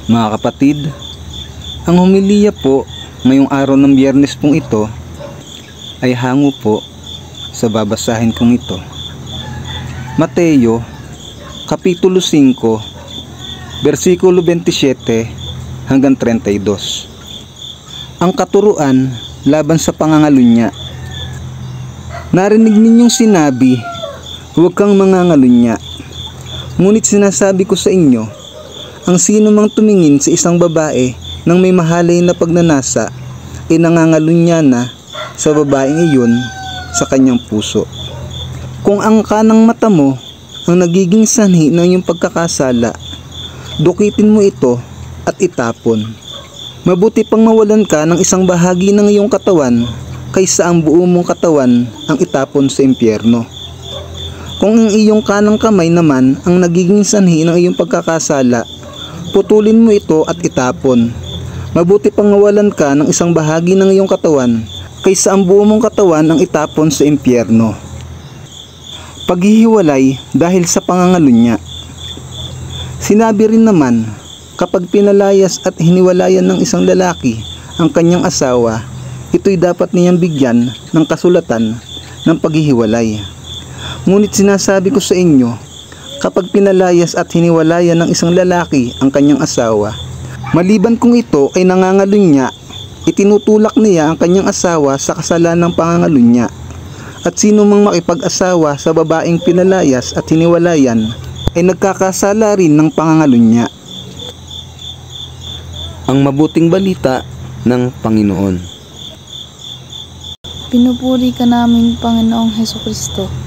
Mga kapatid, ang homilya po ngayong araw ng Biyernes pong ito ay hango po sa babasahin kong ito. Mateo, Kapitulo 5, versikulo 27 hanggang 32. Ang katuruan laban sa pangangalunya. Narinig ninyong sinabi, huwag kang mangangalunya. Ngunit sinasabi ko sa inyo, ang sino mang tumingin sa isang babae nang may mahalay na pagnanasa, ay nangangalunya na sa babaeng iyon sa kanyang puso. Kung ang kanang mata mo ang nagiging sanhi ng iyong pagkakasala, dukitin mo ito at itapon. Mabuti pang mawalan ka ng isang bahagi ng iyong katawan kaysa ang buo mong katawan ang itapon sa impyerno. Kung ang iyong kanang kamay naman ang nagiging sanhi ng iyong pagkakasala, putulin mo ito at itapon. Mabuti pang mawalan ka ng isang bahagi ng iyong katawan kaysa ang buo mong katawan ang itapon sa impyerno. Paghihiwalay dahil sa pangangalunya. Sinabi rin naman, kapag pinalayas at hiniwalayan ng isang lalaki ang kanyang asawa, ito'y dapat niyang bigyan ng kasulatan ng paghihiwalay. Ngunit sinasabi ko sa inyo, kapag pinalayas at hiniwalayan ng isang lalaki ang kanyang asawa, maliban kung ito ay nangangalunya, itinutulak niya ang kanyang asawa sa kasalanang pangangalunya. At sino mang makipag-asawa sa babaeng pinalayas at hiniwalayan ay nagkakasala rin ng pangangalunya. Ang mabuting balita ng Panginoon. Pinupuri ka namin, Panginoong Hesukristo.